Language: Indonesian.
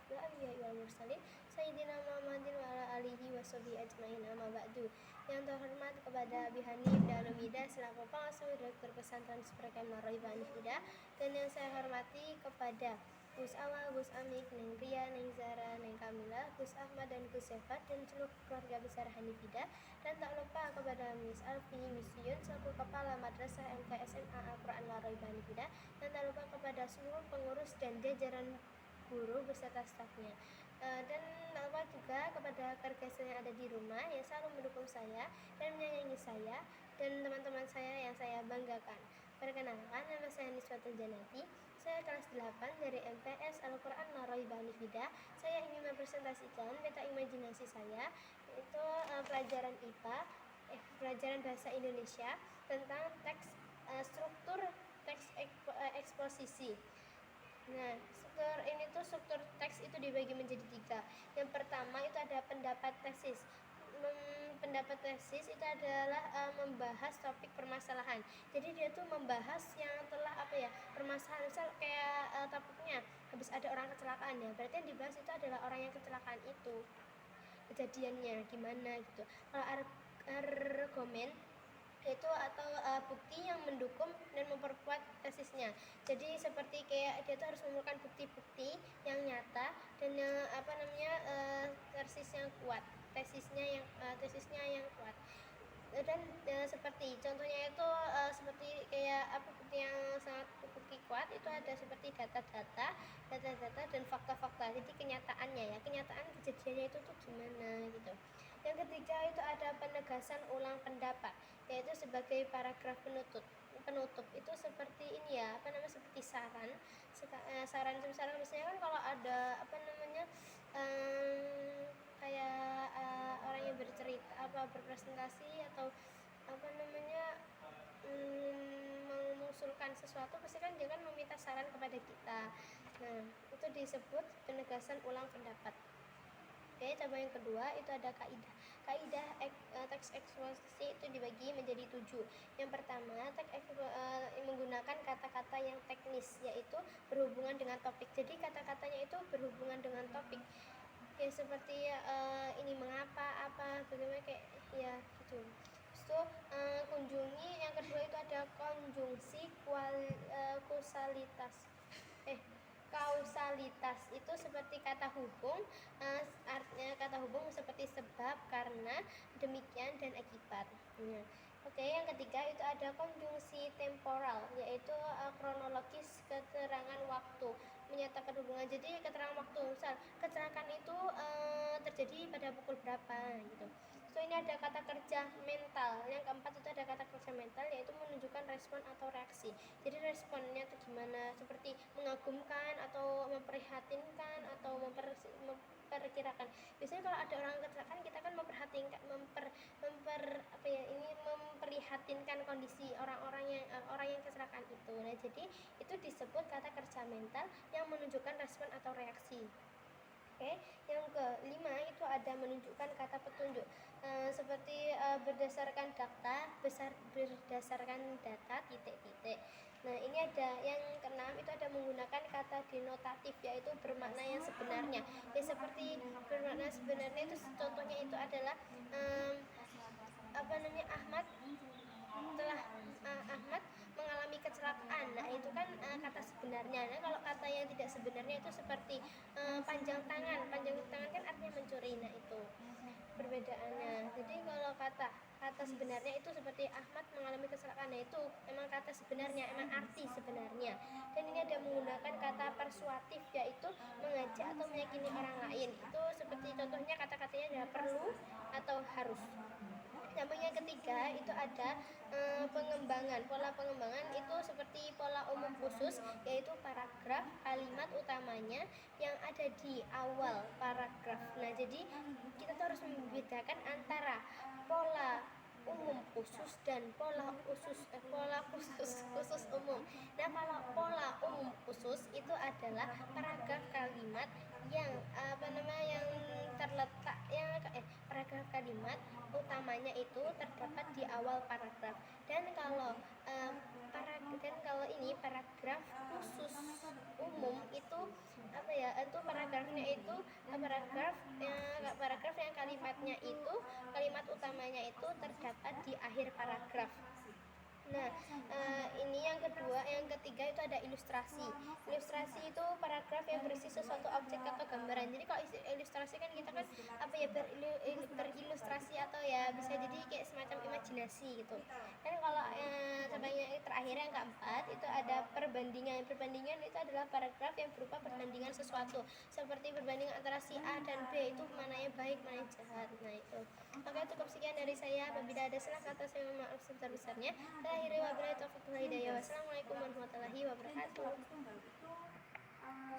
asyrafil anbiya'i wal mursalin sayyidina Muhammadin wa ala alihi washabihi ajmain, amma ba'du. Yang terhormat kepada Abi Hanif dan Umida selaku pengasuh Direktur Pesantren Suprakem Naraiba Anifida, dan yang saya hormati kepada Gus Awa, Gus Amik, Neng Ria, Neng Zara, Neng Kamila, Gus Ahmad dan Gus Sefat dan seluruh keluarga besar Hanifida, dan tak lupa kepada Miss Alfi, Miss Yun selaku Kepala Madrasah MKSMA Al-Quran Naraiba Hanifida, dan tak lupa kepada seluruh pengurus dan jajaran guru beserta stafnya, dan tak lupa juga kepada keluarga saya yang ada di rumah yang selalu mendukung saya dan menyayangi saya dan teman-teman saya yang saya banggakan. Perkenalkan, nama saya Niswatul Janati. Saya kelas 8 dari MTS Al-Quran Naraiba Hanifida. Saya ingin mempresentasikan peta imajinasi saya, yaitu pelajaran IPA, pelajaran bahasa Indonesia tentang teks, struktur teks eksposisi. Nah, struktur teks itu dibagi menjadi 3. Yang pertama itu ada pendapat tesis. Pendapat tesis itu adalah membahas topik permasalahan. Jadi dia tuh membahas yang telah permasalahan, misal kayak topiknya habis ada orang kecelakaan, ya berarti yang dibahas itu adalah orang yang kecelakaan itu, kejadiannya gimana gitu. Kalau argumen itu atau bukti yang mendukung dan memperkuat tesisnya. Jadi seperti kayak dia tuh harus mengumpulkan bukti-bukti yang nyata dan tesisnya yang kuat. Dan seperti contohnya itu seperti kayak bukti yang sangat bukti kuat itu ada seperti data-data dan fakta-fakta. Jadi kenyataan kejadiannya itu tuh gimana gitu. Yang ketiga itu ada penegasan ulang pendapat, yaitu sebagai paragraf penutup itu seperti ini ya, seperti saran misalnya kan kalau ada kayak orang yang bercerita berpresentasi atau mengusulkan sesuatu, pasti kan dia kan meminta saran kepada kita. Nah, itu disebut penegasan ulang pendapat. Oke, cabang yang kedua itu ada kaidah. Teks eksposisi itu dibagi menjadi 7. Yang pertama, menggunakan kata-kata yang teknis, yaitu berhubungan dengan topik. Jadi kata-katanya itu berhubungan dengan topik. Ya seperti ini mengapa, bagaimana, kayak ya gitu. Terus itu kunjungi. Yang kedua itu ada konjungsi kausalitas itu seperti kata hubung, artinya kata hubung seperti sebab, karena, demikian, dan akibat. Oke, yang ketiga itu ada konjungsi temporal, yaitu kronologis keterangan waktu, menyatakan hubungan. Jadi keterangan waktu, misal kecelakaan itu terjadi pada pukul berapa gitu. So ini ada kata kerja mental. Yang keempat itu ada kata kerja mental, yaitu menunjukkan respon atau reaksi. Jadi responnya itu gimana, seperti mengagumkan atau memprihatinkan atau memperkirakan. Biasanya kalau ada orang kecelakaan, kita kan memprihatinkan kondisi orang yang kecelakaan itu. Nah, jadi itu disebut kata kerja mental yang menunjukkan respon atau reaksi. Oke, yang kelima itu ada menunjukkan kata petunjuk, seperti berdasarkan data titik-titik. Nah, ini ada yang keenam itu ada menggunakan kata denotatif, yaitu bermakna yang sebenarnya. Ya seperti bermakna sebenarnya itu contohnya itu adalah Ahmad mengalami kecelakaan. Nah, itu kan kata sebenarnya. Nah, kalau kata yang tidak sebenarnya itu seperti panjang tangan kan artinya mencuri. Nah, itu perbedaannya. Jadi kalau kata sebenarnya itu seperti Ahmad mengalami kecelakaan, nah itu emang kata sebenarnya, emang arti sebenarnya. Dan ini ada menggunakan kata persuatif, yaitu mengajak atau meyakini orang lain. Itu seperti contohnya kata-katanya adalah perlu atau harus. Cabang yang ketiga itu ada pola pengembangan itu seperti pola umum khusus, yaitu paragraf kalimat utamanya yang ada di awal paragraf. Nah, jadi kita tuh harus membedakan antara pola umum khusus dan pola khusus umum. Nah, kalau pola umum khusus itu adalah paragraf kalimat yang paragraf kalimat utamanya itu terdapat di awal paragraf. Dan kalau ini paragraf khusus umum itu apa ya? Itu paragrafnya itu paragraf yang kalimat utamanya itu terdapat di akhir paragraf. Nah, ini yang ketiga itu ada ilustrasi. Ilustrasi itu paragraf yang berisi sesuatu objek atau gambaran. Jadi kalau ilustrasi kan kita kan berilustrasi atau ya bisa jadi kayak semacam imajinasi gitu. Dan kalau yang terakhir yang keempat itu ada perbandingan. Perbandingan itu adalah paragraf yang berupa perbandingan sesuatu, seperti perbandingan antara si A dan B, itu mana yang baik, mana yang jahat. Nah itu. Oke, cukup sekian dari saya. Apabila ada salah kata saya mohon maaf sebesar-besarnya. Wassalamualaikum warahmatullahi wabarakatuh.